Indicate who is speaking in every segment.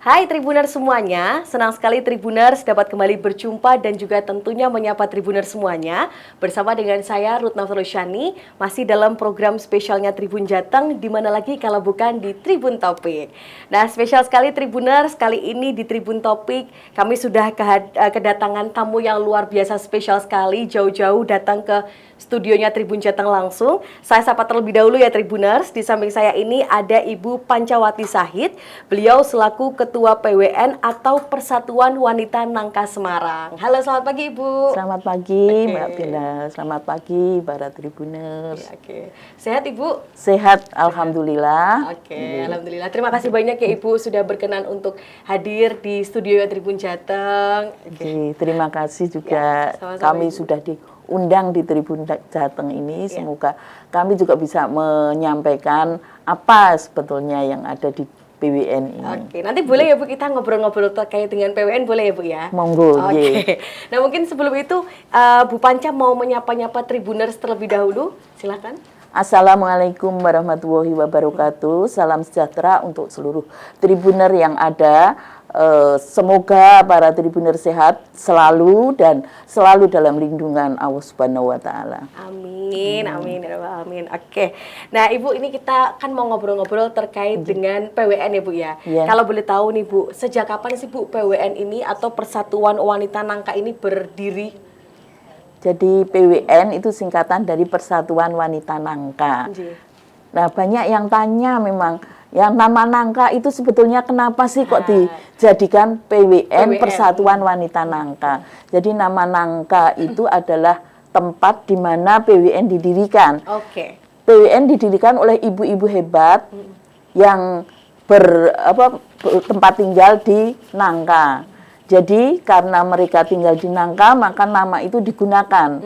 Speaker 1: Hai Tribuners semuanya, senang sekali Tribuners dapat kembali berjumpa dan juga tentunya menyapa Tribuners semuanya bersama dengan saya Rutna Ferusyani masih dalam program spesialnya Tribun Jateng di mana lagi kalau bukan di Tribun Topik. Nah, spesial sekali Tribuners, kali ini di Tribun Topik kami sudah kedatangan tamu yang luar biasa spesial sekali, jauh-jauh datang ke studionya Tribun Jateng langsung. Saya sapa terlebih dahulu ya Tribuners, di samping saya ini ada Ibu Pancawati Sahid. Beliau selaku Ketua PWN atau Persatuan Wanita Nangka Semarang. Halo, selamat pagi Ibu.
Speaker 2: Selamat pagi Mbak Tina, selamat pagi para Tribuners.
Speaker 1: Sehat Ibu?
Speaker 2: Sehat, Alhamdulillah.
Speaker 1: Alhamdulillah. Terima kasih banyak ya Ibu sudah berkenan untuk hadir di studio Tribun Jateng.
Speaker 2: Terima kasih juga
Speaker 1: sama-sama,
Speaker 2: kami
Speaker 1: Ibu.
Speaker 2: sudah diundang di Tribun Jateng ini. Semoga kami juga bisa menyampaikan apa sebetulnya yang ada di PWN ini.
Speaker 1: Nanti boleh ya Bu kita ngobrol-ngobrol terkait dengan PWN, boleh ya Bu ya?
Speaker 2: Monggo.
Speaker 1: Nah mungkin sebelum itu Bu Panca mau menyapa-nyapa Tribuners terlebih dahulu, silakan.
Speaker 2: Assalamualaikum warahmatullahi wabarakatuh. Salam sejahtera untuk seluruh Tribuner yang ada. Semoga para Tribuner sehat selalu dan selalu dalam lindungan Allah Subhanahu wa Ta'ala.
Speaker 1: Amin, amin, amin. Nah Ibu, ini kita kan mau ngobrol-ngobrol terkait dengan PWN ya Bu ya. Kalau boleh tahu nih Bu, sejak kapan sih Bu PWN ini atau Persatuan Wanita Nangka ini berdiri?
Speaker 2: Jadi PWN itu singkatan dari Persatuan Wanita Nangka. Nah banyak yang tanya memang, yang nama Nangka itu sebetulnya kenapa sih kok dijadikan PWN Persatuan Wanita Nangka. Jadi nama Nangka itu adalah tempat di mana PWN didirikan. PWN didirikan oleh ibu-ibu hebat yang tempat tinggal di Nangka. Jadi karena mereka tinggal di Nangka, maka nama itu digunakan.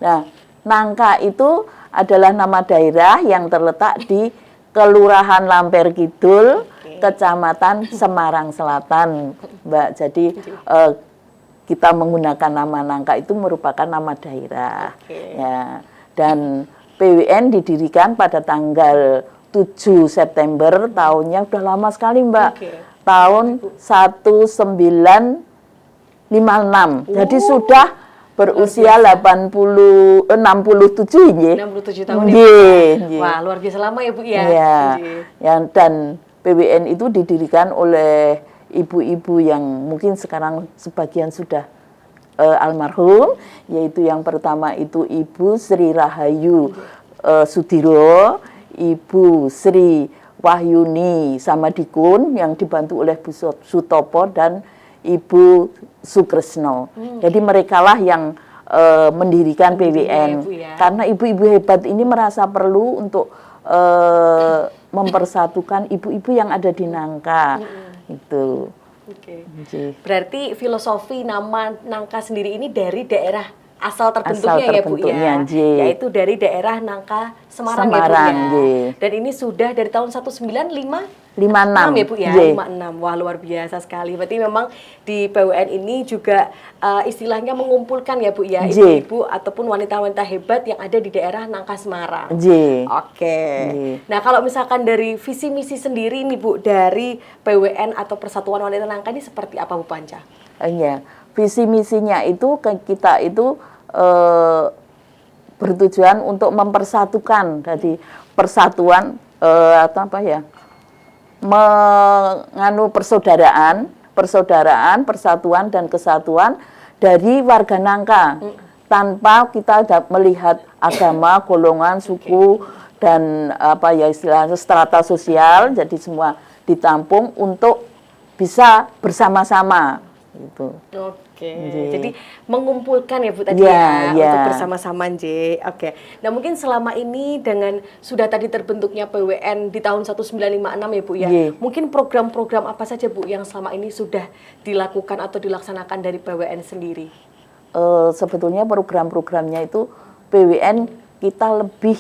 Speaker 2: Nah, Nangka itu adalah nama daerah yang terletak di Kelurahan Lamper Kidul, Kecamatan Semarang Selatan, Mbak. Jadi kita menggunakan nama Nangka itu merupakan nama daerah. Ya. Dan PWN didirikan pada tanggal 7 September tahunnya, udah lama sekali Mbak. Tahun 1956. Jadi sudah berusia 67 ya.
Speaker 1: 67 tahun ya. Wah, luar biasa lama ya Bu ya.
Speaker 2: Dan PWN itu didirikan oleh ibu-ibu yang mungkin sekarang sebagian sudah almarhum, yaitu yang pertama itu Ibu Sri Rahayu Sudiro, Ibu Sri Wahyuni Samadikun yang dibantu oleh Bu Sutopo dan Ibu Sukresno. Jadi merekalah yang mendirikan PWN. Karena ibu-ibu hebat ini merasa perlu untuk mempersatukan ibu-ibu yang ada di Nangka. Itu.
Speaker 1: Berarti filosofi nama Nangka sendiri ini dari daerah asal terbentuknya ya Bu ya, yaitu dari daerah Nangka Semarang ya Bu ya. Dan ini sudah dari tahun 1956 ya Bu ya, 56. Wah luar biasa sekali. Berarti memang di PWN ini juga istilahnya mengumpulkan ya Bu ya, ibu-ibu ataupun wanita-wanita hebat yang ada di daerah Nangka Semarang. Nah kalau misalkan dari visi misi sendiri nih Bu, dari PWN atau Persatuan Wanita Nangka ini seperti apa Bu Panca?
Speaker 2: Visi misinya itu kita itu bertujuan untuk mempersatukan dari persatuan menganu persaudaraan, persatuan dan kesatuan dari warga Nangka tanpa kita melihat agama, golongan, suku dan istilahnya strata sosial. Jadi semua ditampung untuk bisa bersama-sama gitu.
Speaker 1: Jadi mengumpulkan ya Bu tadi untuk bersama-sama Nah mungkin selama ini dengan sudah tadi terbentuknya PWN di tahun 1956 ya Bu ya, mungkin program-program apa saja Bu yang selama ini sudah dilakukan atau dilaksanakan dari PWN sendiri?
Speaker 2: Sebetulnya program-programnya itu PWN kita lebih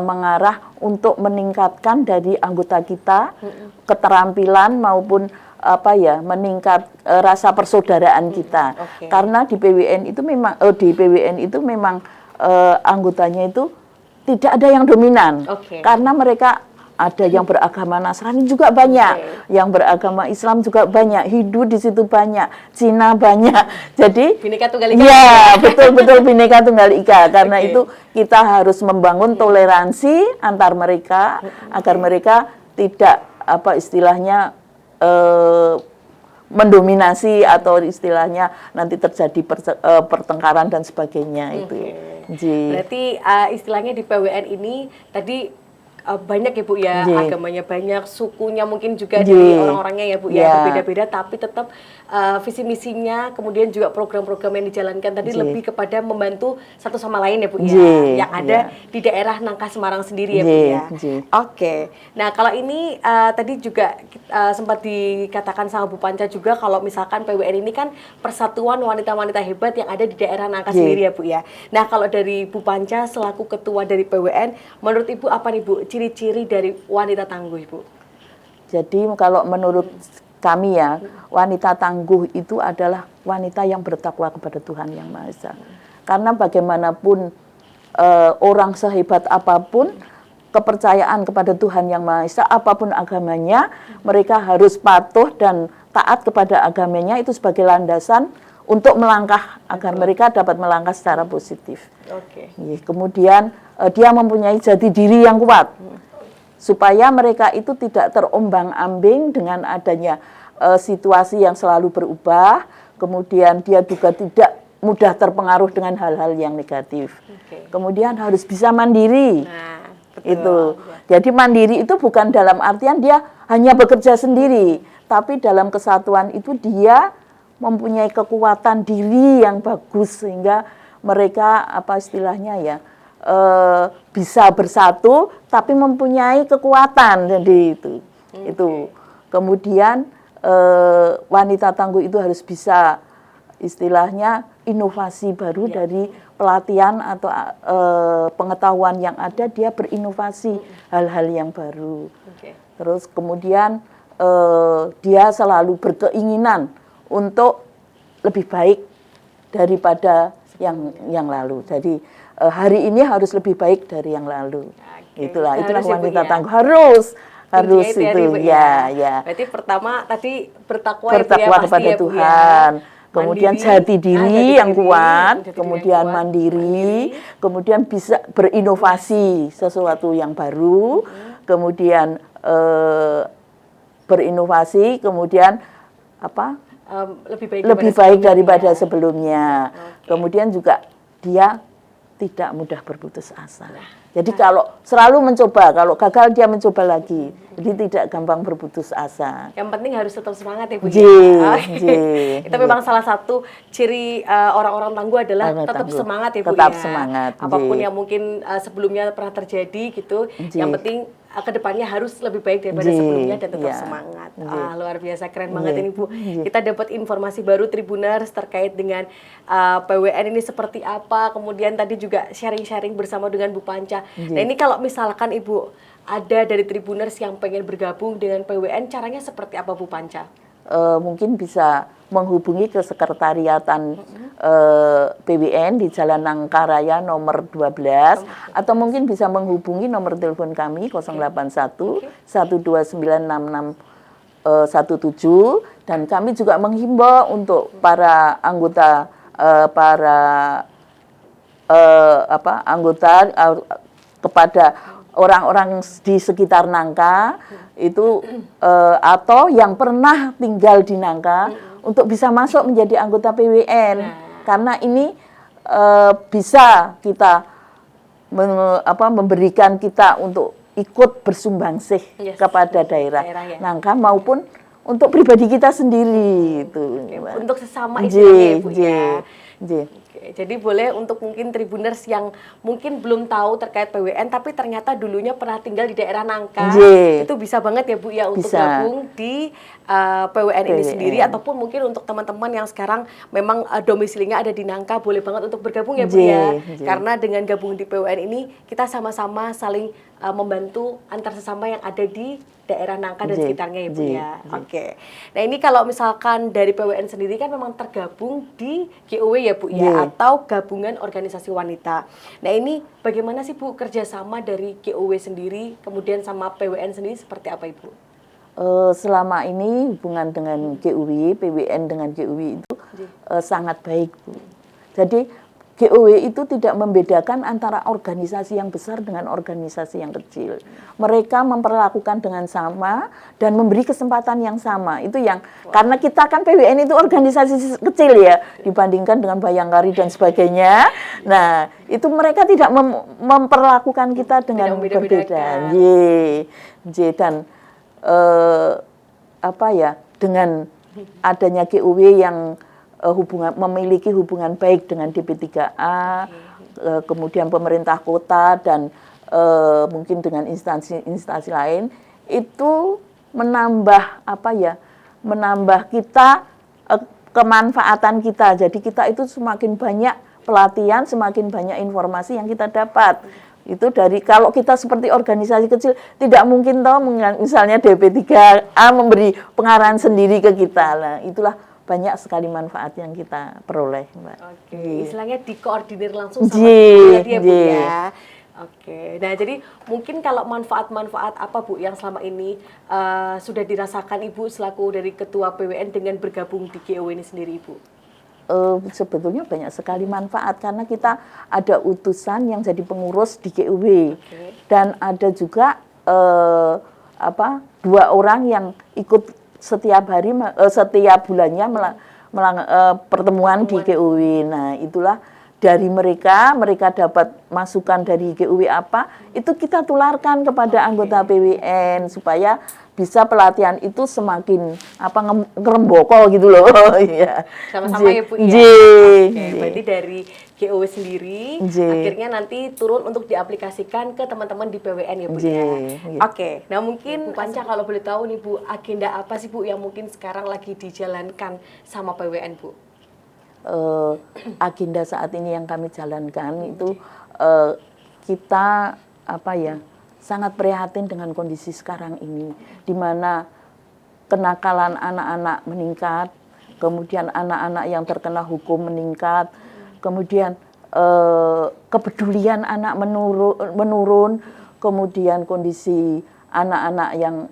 Speaker 2: mengarah untuk meningkatkan dari anggota kita keterampilan maupun meningkat rasa persaudaraan kita. Karena di PWN itu memang anggotanya itu tidak ada yang dominan. Karena mereka ada yang beragama Nasrani juga banyak, yang beragama Islam juga banyak, Hindu di situ banyak, Cina banyak. Jadi
Speaker 1: Bhinneka Tunggal Ika.
Speaker 2: ya, betul-betul Bhinneka Tunggal Ika. Karena itu kita harus membangun toleransi antar mereka agar mereka tidak apa istilahnya mendominasi atau istilahnya nanti terjadi pertengkaran dan sebagainya itu.
Speaker 1: Berarti istilahnya di PWN ini tadi banyak ya Bu ya, agamanya banyak, sukunya mungkin juga dari orang-orangnya ya Bu ya, berbeda-beda, tapi tetap visi misinya, kemudian juga program-program yang dijalankan tadi lebih kepada membantu satu sama lain ya Bu ya, yang ada di daerah Nangka Semarang sendiri ya Bu ya. Oke, nah kalau ini tadi juga sempat dikatakan sama Bu Panca juga kalau misalkan PWN ini kan persatuan wanita-wanita hebat yang ada di daerah Nangka sendiri ya Bu ya. Nah kalau dari Bu Panca selaku ketua dari PWN, menurut Ibu apa nih Bu ciri-ciri dari wanita tangguh Ibu?
Speaker 2: Jadi kalau menurut kami ya, wanita tangguh itu adalah wanita yang bertakwa kepada Tuhan Yang Maha Esa. Karena bagaimanapun orang sehebat apapun, kepercayaan kepada Tuhan Yang Maha Esa, apapun agamanya, mereka harus patuh dan taat kepada agamanya itu sebagai landasan untuk melangkah agar mereka dapat melangkah secara positif. Kemudian dia mempunyai jati diri yang kuat supaya mereka itu tidak terombang-ambing dengan adanya situasi yang selalu berubah. Kemudian dia juga tidak mudah terpengaruh dengan hal-hal yang negatif. Kemudian harus bisa mandiri. Itu. Jadi mandiri itu bukan dalam artian dia hanya bekerja sendiri, tapi dalam kesatuan itu dia mempunyai kekuatan diri yang bagus sehingga mereka apa istilahnya ya bisa bersatu tapi mempunyai kekuatan. Jadi itu kemudian wanita tangguh itu harus bisa istilahnya inovasi baru dari pelatihan atau pengetahuan yang ada, dia berinovasi hal-hal yang baru. Terus kemudian dia selalu berkeinginan untuk lebih baik daripada yang lalu. Jadi hari ini harus lebih baik dari yang lalu. Itulah wanita tangguh harus itu ya.
Speaker 1: Berarti pertama tadi bertakwa
Speaker 2: kepada Tuhan. Kemudian jati diri yang kuat, kemudian mandiri, kemudian bisa berinovasi sesuatu yang baru, kemudian berinovasi, kemudian apa? Lebih baik daripada sebelumnya. Kemudian juga dia tidak mudah berputus asa. Jadi kalau selalu mencoba, kalau gagal dia mencoba lagi. Jadi tidak gampang berputus asa.
Speaker 1: Yang penting harus tetap semangat ya Bu. Itu memang salah satu ciri orang-orang tangguh adalah tetap semangat ya Bu.
Speaker 2: Tetap semangat.
Speaker 1: Apapun yang mungkin sebelumnya pernah terjadi gitu, yang penting kedepannya harus lebih baik daripada sebelumnya dan tetap semangat. Luar biasa, keren banget ini Bu. Kita dapat informasi baru Tribuners terkait dengan PWN ini seperti apa. Kemudian tadi juga sharing-sharing bersama dengan Bu Panca. Nah ini kalau misalkan Ibu ada dari Tribuners yang pengen bergabung dengan PWN, caranya seperti apa Bu Panca?
Speaker 2: Mungkin bisa menghubungi ke sekretariatan PWN di Jalan Nangka Raya nomor 12 atau mungkin bisa menghubungi nomor telepon kami 081 1296617 dan kami juga menghimbau untuk para anggota kepada orang-orang di sekitar Nangka itu atau yang pernah tinggal di Nangka untuk bisa masuk menjadi anggota PWN karena ini bisa kita memberikan kita untuk ikut bersumbangsih kepada daerah Nangka maupun untuk pribadi kita sendiri itu
Speaker 1: untuk sesama istilahnya Bu ya. Jadi boleh untuk mungkin Tribuners yang mungkin belum tahu terkait PWN tapi ternyata dulunya pernah tinggal di daerah Nangka, itu bisa banget ya Bu ya untuk gabung di PWN ini sendiri ataupun mungkin untuk teman-teman yang sekarang memang domisilinya ada di Nangka boleh banget untuk bergabung ya Bu ya. Karena dengan gabung di PWN ini kita sama-sama saling membantu antar sesama yang ada di daerah Nangka dan sekitarnya ya Bu ya. Nah ini kalau misalkan dari PWN sendiri kan memang tergabung di GOW ya Bu ya. atau Gabungan Organisasi Wanita. Nah ini bagaimana sih Bu kerjasama dari GOW sendiri, kemudian sama PWN sendiri seperti apa Ibu?
Speaker 2: Selama ini hubungan dengan GUW, PWN dengan GUW itu sangat baik, Bu. Jadi GOW itu tidak membedakan antara organisasi yang besar dengan organisasi yang kecil. Mereka memperlakukan dengan sama dan memberi kesempatan yang sama. Itu yang karena kita kan PWN itu organisasi kecil ya dibandingkan dengan Bayangkari dan sebagainya. Nah, itu mereka tidak memperlakukan kita dengan berbeda. Dan dengan adanya GOW yang memiliki hubungan baik dengan DP3A, kemudian pemerintah kota dan mungkin dengan instansi lain, itu menambah menambah kita kemanfaatan kita. Jadi kita itu semakin banyak pelatihan, semakin banyak informasi yang kita dapat. Itu dari kalau kita seperti organisasi kecil tidak mungkin misalnya DP3A memberi pengarahan sendiri ke kita lah. Itulah banyak sekali manfaat yang kita peroleh, Mbak.
Speaker 1: Oke, istilahnya dikoordinir langsung sama dia Bu ya. Oke, nah jadi mungkin kalau manfaat-manfaat apa Bu yang selama ini sudah dirasakan Ibu selaku dari Ketua PWN dengan bergabung di GOW ini sendiri Ibu?
Speaker 2: Sebetulnya banyak sekali manfaat karena kita ada utusan yang jadi pengurus di GOW dan ada juga 2 orang yang ikut setiap hari setiap bulannya pertemuan di GOW. Nah, itulah dari mereka dapat masukan dari GOW itu kita tularkan kepada anggota PWN supaya bisa pelatihan itu semakin ngeremboko gitu loh. Iya.
Speaker 1: Sama-sama ya Bu ya. Berarti dari GOW sendiri akhirnya nanti turun untuk diaplikasikan ke teman-teman di PWN ya Bu ya. Oke, nah mungkin Bu Panca kalau boleh tahu nih Bu, agenda apa sih Bu yang mungkin sekarang lagi dijalankan sama PWN Bu?
Speaker 2: Agenda saat ini yang kami jalankan itu kita sangat prihatin dengan kondisi sekarang ini, di mana kenakalan anak-anak meningkat, kemudian anak-anak yang terkena hukum meningkat, kemudian kepedulian anak menurun, kemudian kondisi anak-anak yang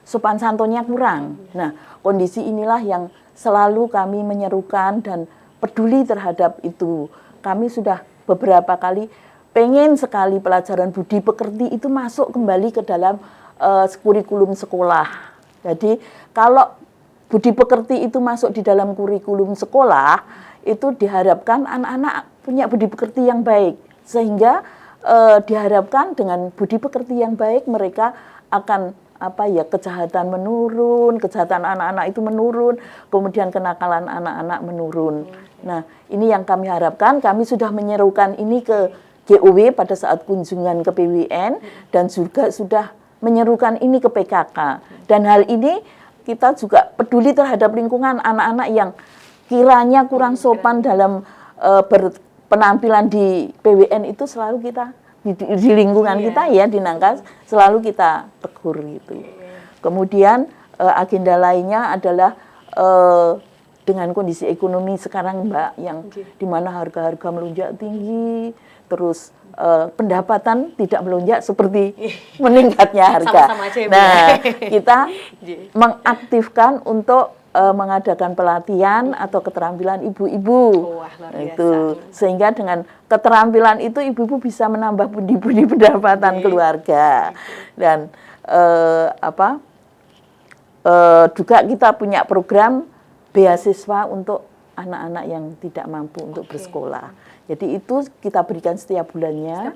Speaker 2: sopan santunnya kurang. Nah, kondisi inilah yang selalu kami menyerukan dan peduli terhadap itu. Kami sudah beberapa kali pengen sekali pelajaran budi pekerti itu masuk kembali ke dalam kurikulum sekolah. Jadi kalau budi pekerti itu masuk di dalam kurikulum sekolah, itu diharapkan anak-anak punya budi pekerti yang baik. Sehingga diharapkan dengan budi pekerti yang baik mereka akan kejahatan menurun, kejahatan anak-anak itu menurun, kemudian kenakalan anak-anak menurun. Nah, ini yang kami harapkan. Kami sudah menyerukan ini ke GOW pada saat kunjungan ke PWN dan juga sudah menyerukan ini ke PKK. Dan hal ini kita juga peduli terhadap lingkungan anak-anak yang kiranya kurang sopan dalam berpenampilan di PWN itu selalu kita di lingkungan kita ya di Nangka selalu kita tegur gitu. Kemudian agenda lainnya adalah dengan kondisi ekonomi sekarang Mbak yang di mana harga-harga melonjak tinggi, terus pendapatan tidak melonjak seperti meningkatnya harga.
Speaker 1: Sama-sama aja, ya, Bu.
Speaker 2: Nah, kita mengaktifkan untuk mengadakan pelatihan atau keterampilan ibu-ibu. Itu sehingga dengan keterampilan itu ibu-ibu bisa menambah pundi-pundi pendapatan keluarga. Dan juga kita punya program beasiswa untuk anak-anak yang tidak mampu untuk bersekolah. Jadi itu kita berikan setiap bulannya.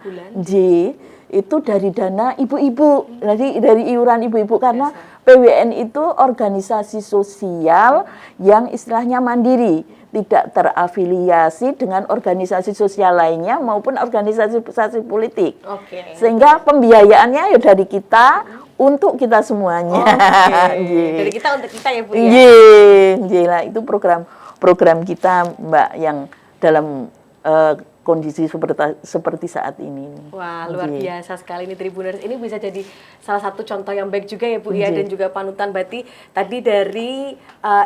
Speaker 2: Itu dari dana ibu-ibu, dari iuran ibu-ibu karena PWN itu organisasi sosial yang istilahnya mandiri, tidak terafiliasi dengan organisasi sosial lainnya maupun organisasi politik. Sehingga pembiayaannya ya dari kita untuk kita semuanya.
Speaker 1: Dari kita untuk kita ya Bu ya.
Speaker 2: Itu program kita Mbak yang dalam kondisi seperti saat ini.
Speaker 1: Wah, luar biasa sekali ini Tribuners. Ini bisa jadi salah satu contoh yang baik juga ya Bu ya, dan juga panutan. Berarti tadi dari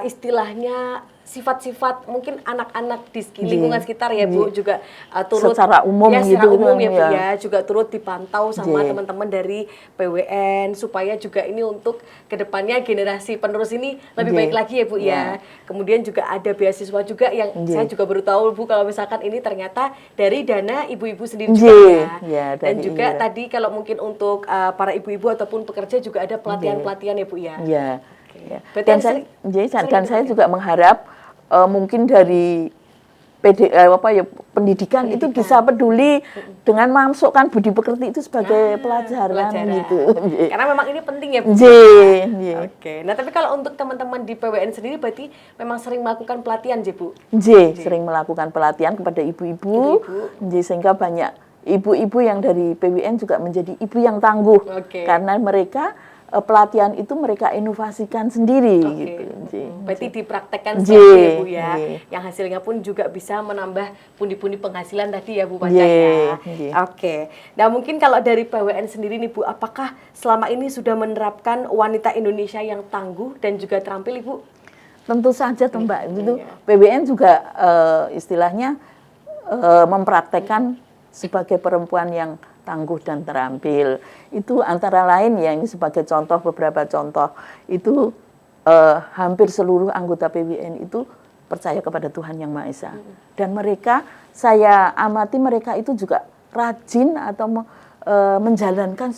Speaker 1: istilahnya sifat-sifat mungkin anak-anak di lingkungan sekitar ya Bu, juga turut
Speaker 2: secara umum
Speaker 1: ya, secara
Speaker 2: gitu,
Speaker 1: umum ya Bu
Speaker 2: ya.
Speaker 1: ya, juga turut dipantau sama teman-teman dari PWN supaya juga ini untuk kedepannya generasi penerus ini lebih baik lagi ya Bu ya. Kemudian juga ada beasiswa juga yang saya juga baru tahu Bu, kalau misalkan ini ternyata dari dana ibu-ibu sendiri juga ya. Dan juga tadi kalau mungkin untuk para ibu-ibu ataupun pekerja juga ada pelatihan-pelatihan ya Bu ya.
Speaker 2: Iya. Ya. Dan saya juga mengharap mungkin dari pendidikan itu bisa peduli dengan memasukkan budi pekerti itu sebagai pelajaran gitu.
Speaker 1: Karena memang ini penting ya Bu. Oke. Nah tapi kalau untuk teman-teman di PWN sendiri berarti memang sering melakukan pelatihan Bu?
Speaker 2: Sering melakukan pelatihan kepada ibu-ibu, sehingga banyak ibu-ibu yang dari PWN juga menjadi ibu yang tangguh karena mereka pelatihan itu mereka inovasikan sendiri gitu.
Speaker 1: Berarti dipraktekkan sendiri ya Bu ya. Yang hasilnya pun juga bisa menambah pundi-pundi penghasilan tadi ya Bu Panca ya. Oke. Nah mungkin kalau dari PWN sendiri nih Bu, apakah selama ini sudah menerapkan wanita Indonesia yang tangguh dan juga terampil Ibu?
Speaker 2: Tentu saja tuh Mbak. Itu PWN juga istilahnya mempraktekkan sebagai perempuan yang tangguh dan terampil. Itu antara lain ya, ini sebagai contoh, beberapa contoh. Itu hampir seluruh anggota PWN itu percaya kepada Tuhan Yang Maha Esa. Dan mereka, saya amati mereka itu juga rajin atau menjalankan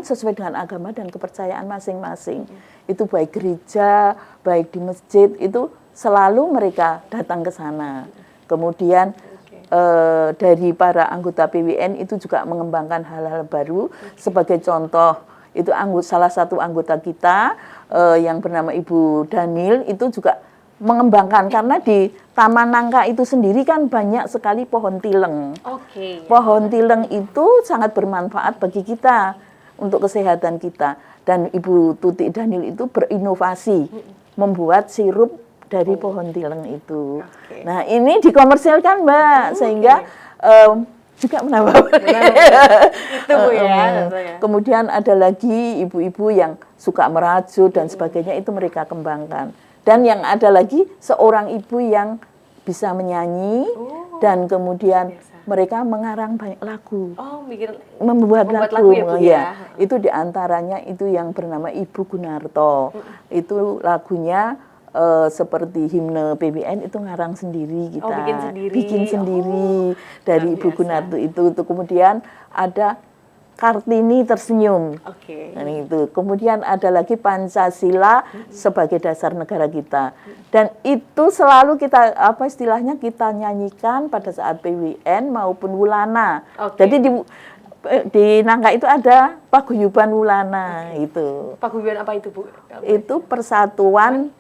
Speaker 2: sesuai dengan agama dan kepercayaan masing-masing. Itu baik gereja, baik di masjid, itu selalu mereka datang ke sana. Kemudian dari para anggota PWN itu juga mengembangkan hal-hal baru. Sebagai contoh, itu salah satu anggota kita yang bernama Ibu Daniel itu juga mengembangkan, karena di Taman Nangka itu sendiri kan banyak sekali pohon tileng. Pohon tileng itu sangat bermanfaat bagi kita untuk kesehatan kita. Dan Ibu Tuti Daniel itu berinovasi membuat sirup dari pohon tileng itu. Nah ini dikomersilkan Mbak, sehingga juga menambah
Speaker 1: itu Bu ya.
Speaker 2: Kemudian ada lagi ibu-ibu yang suka merajut dan sebagainya, itu mereka kembangkan. Dan yang ada lagi seorang ibu yang bisa menyanyi dan kemudian mereka mengarang banyak lagu. Membuat lagu ya. Itu diantaranya itu yang bernama Ibu Gunarto. Itu lagunya seperti himne PWN itu ngarang sendiri kita. Bikin sendiri dari Ibu Gunarto itu. Kemudian ada Kartini Tersenyum. Nah, itu. Kemudian ada lagi Pancasila sebagai dasar negara kita. Dan itu selalu kita istilahnya kita nyanyikan pada saat PWN maupun Wulana. Jadi di Nangka itu ada paguyuban Wulana itu.
Speaker 1: Paguyuban apa itu Bu?
Speaker 2: Itu persatuan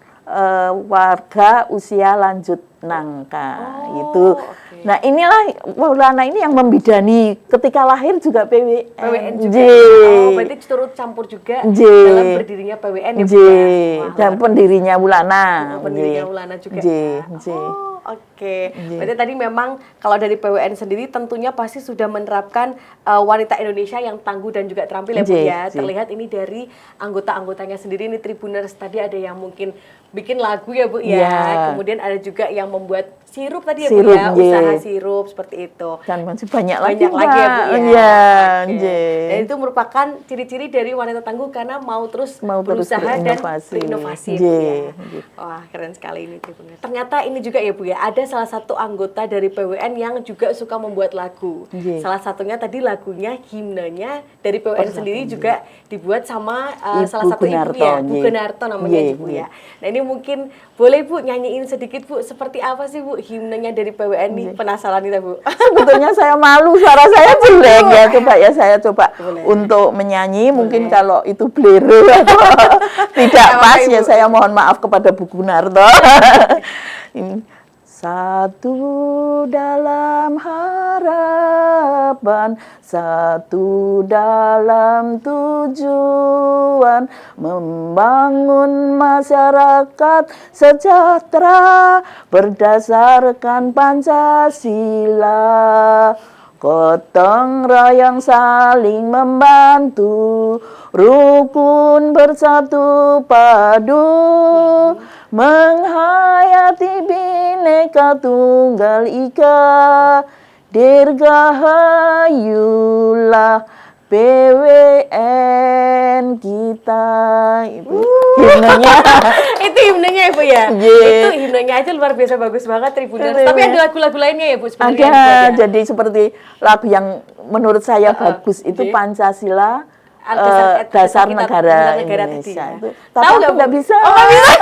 Speaker 2: warga usia lanjut Nangka itu. Nah inilah Wulana ini yang membidani ketika lahir juga PWN
Speaker 1: juga. Berarti turut campur juga dalam berdirinya PWN ya Bu.
Speaker 2: Dan pendirinya Wulana.
Speaker 1: Pendirinya Wulana juga. Berarti tadi memang kalau dari PWN sendiri tentunya pasti sudah menerapkan wanita Indonesia yang tangguh dan juga terampil ya Bu ya. Terlihat ini dari anggota-anggotanya sendiri, ini Tribuners tadi ada yang mungkin bikin lagu ya Bu ya. Kemudian ada juga yang membuat sirup tadi ya Bu ya, usaha sirup seperti itu.
Speaker 2: Dan masih banyak lagi
Speaker 1: ya Bu ya. Dan itu merupakan ciri-ciri dari wanita tangguh karena mau terus berusaha dan berinovasi ya Bu ya. Wah keren sekali ini Tribuners. Ternyata ini juga ya Bu ya, ada salah satu anggota dari PWN yang juga suka membuat lagu. Salah satunya tadi lagunya, himnenya dari PWN sendiri juga dibuat sama salah satu ibu ya, Bu Gunarto namanya Bu ya. Nah ini mungkin boleh Bu nyanyiin sedikit Bu, seperti apa sih Bu himnenya dari PWN nih? Penasaran kita Bu.
Speaker 2: Sebetulnya saya malu, suara saya jelek ya. Coba ya saya coba untuk menyanyi. Mungkin kalau itu blero atau tidak pas ya saya mohon maaf kepada Bu Gunarto. Satu dalam harapan, satu dalam tujuan, membangun masyarakat sejahtera berdasarkan Pancasila. gotong royong saling membantu, rukun bersatu padu, menghayati Bhinneka Tunggal Ika, dirgahayulah PWN kita. Itu himnenya.
Speaker 1: Itu himnenya ya Bu ya?
Speaker 2: Yeah.
Speaker 1: Itu himnenya aja luar biasa bagus banget Tribuners.
Speaker 2: Keren,
Speaker 1: Tapi
Speaker 2: ya.
Speaker 1: ada lagu-lagu lainnya ya Bu sebenarnya?
Speaker 2: Ada,
Speaker 1: yang Bu ada?
Speaker 2: jadi seperti lagu yang menurut saya bagus itu
Speaker 1: Oke.
Speaker 2: Pancasila,
Speaker 1: Dasar
Speaker 2: dasar
Speaker 1: kita-
Speaker 2: negara
Speaker 1: dasar negara tadi
Speaker 2: Indonesia.
Speaker 1: ya.
Speaker 2: Itu.
Speaker 1: Tahu
Speaker 2: Tapi
Speaker 1: nggak,
Speaker 2: aku
Speaker 1: Bu?
Speaker 2: nggak bisa.
Speaker 1: Oh, nggak bisa.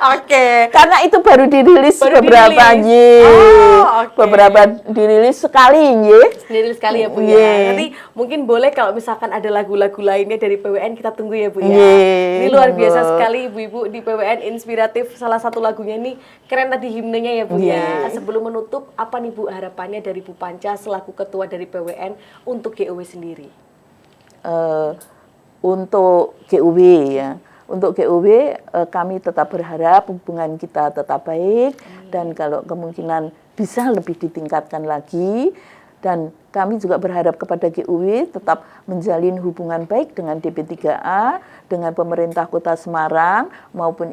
Speaker 1: Oke.
Speaker 2: Karena itu baru dirilis
Speaker 1: Baru
Speaker 2: beberapa
Speaker 1: dirilis. Oh, oke.
Speaker 2: beberapa dirilis sekali ye.
Speaker 1: Sendiri sekali ya Bu ya.
Speaker 2: Iya.
Speaker 1: Nanti mungkin boleh kalau misalkan ada lagu-lagu lainnya dari PWN kita tunggu ya Bu ya.
Speaker 2: Iya,
Speaker 1: Ini luar
Speaker 2: monggo.
Speaker 1: biasa sekali ibu-ibu di PWN inspiratif. Salah satu lagunya ini keren tadi himnenya ya Bu ya.
Speaker 2: Iya.
Speaker 1: Sebelum menutup apa nih Bu harapannya dari Bu Panca selaku ketua dari PWN untuk GOW sendiri?
Speaker 2: Untuk GUW ya. Untuk GUW kami tetap berharap hubungan kita tetap baik dan kalau kemungkinan bisa lebih ditingkatkan lagi dan kami juga berharap kepada GUW tetap menjalin hubungan baik dengan DP3A, dengan pemerintah Kota Semarang maupun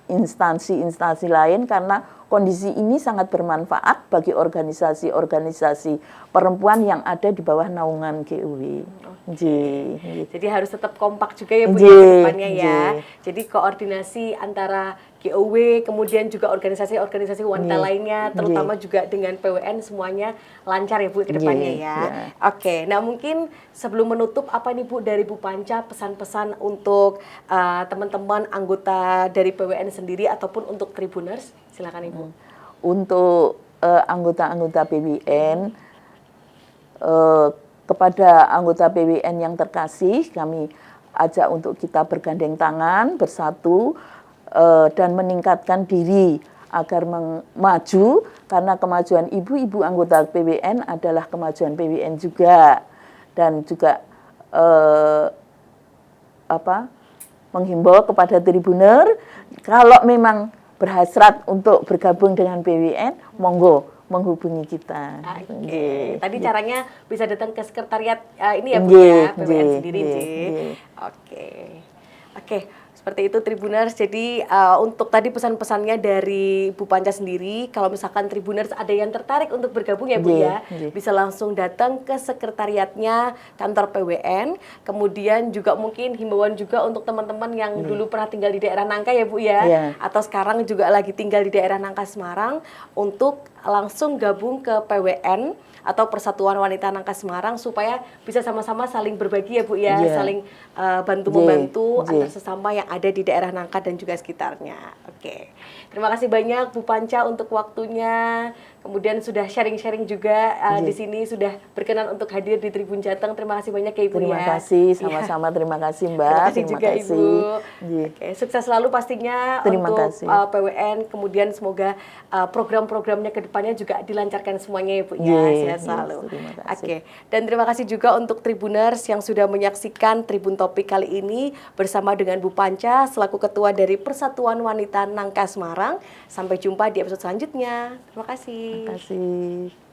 Speaker 2: instansi-instansi lain karena kondisi ini sangat bermanfaat bagi organisasi-organisasi perempuan yang ada di bawah naungan GUW.
Speaker 1: Jadi harus tetap kompak juga ya Bu ya
Speaker 2: Nggih,
Speaker 1: ke depannya ya.
Speaker 2: nggih.
Speaker 1: Jadi koordinasi antara GOW kemudian juga organisasi-organisasi wanita
Speaker 2: Nggih,
Speaker 1: lainnya terutama juga dengan PWN semuanya lancar ya Bu ke depannya
Speaker 2: Nggih,
Speaker 1: ya.
Speaker 2: ya.
Speaker 1: Oke, nah mungkin sebelum menutup apa nih Bu dari Bu Panca pesan-pesan untuk teman-teman anggota dari PWN sendiri ataupun untuk Tribuners? Silakan Ibu.
Speaker 2: Untuk anggota-anggota PWN, kepada anggota PWN yang terkasih, kami ajak untuk kita bergandeng tangan, bersatu, dan meningkatkan diri agar maju, karena kemajuan ibu-ibu anggota PWN adalah kemajuan PWN juga. Dan juga menghimbau kepada Tribuner, kalau memang berhasrat untuk bergabung dengan PWN, monggo menghubungi kita.
Speaker 1: Oke. Tadi caranya bisa datang ke sekretariat ini ya Bu
Speaker 2: Nggih,
Speaker 1: ya, PWN
Speaker 2: nggih,
Speaker 1: sendiri
Speaker 2: nggih,
Speaker 1: nggih.
Speaker 2: nggih.
Speaker 1: Oke. Oke, seperti itu Tribuners. Jadi untuk tadi pesan-pesannya dari Bu Panca sendiri, kalau misalkan Tribuners ada yang tertarik untuk bergabung ya Bu
Speaker 2: Nggih,
Speaker 1: ya,
Speaker 2: nggih.
Speaker 1: bisa langsung datang ke sekretariatnya kantor PWN. Kemudian juga mungkin himbauan juga untuk teman-teman yang dulu pernah tinggal di daerah Nangka ya Bu ya,
Speaker 2: Iya.
Speaker 1: atau sekarang juga lagi tinggal di daerah Nangka Semarang untuk langsung gabung ke PWN atau Persatuan Wanita Nangka Semarang supaya bisa sama-sama saling berbagi ya Bu ya,
Speaker 2: Iya.
Speaker 1: saling bantu
Speaker 2: Iya,
Speaker 1: membantu
Speaker 2: iya.
Speaker 1: antar sesama yang ada di daerah Nangka dan juga sekitarnya. Oke. Terima kasih banyak Bu Panca untuk waktunya. Kemudian sudah sharing-sharing juga di sini, sudah berkenan untuk hadir di Tribun Jateng. Terima kasih banyak ya Ibu
Speaker 2: Terima
Speaker 1: ya.
Speaker 2: kasih,
Speaker 1: Iya.
Speaker 2: sama-sama terima kasih Mbak.
Speaker 1: Terima kasih juga Ibu.
Speaker 2: Nggih.
Speaker 1: Oke, sukses selalu pastinya
Speaker 2: Terima
Speaker 1: untuk
Speaker 2: kasih.
Speaker 1: PWN. Kemudian semoga program-programnya ke depannya juga dilancarkan semuanya ya Bu ya.
Speaker 2: Nggih,
Speaker 1: Sehat
Speaker 2: nggih,
Speaker 1: selalu.
Speaker 2: terima kasih.
Speaker 1: Oke, dan terima kasih juga untuk Tribuners yang sudah menyaksikan Tribun Topik kali ini bersama dengan Bu Panca selaku Ketua dari Persatuan Wanita Nangka Semarang. Sampai jumpa di episode selanjutnya. Terima kasih.
Speaker 2: Terima kasih.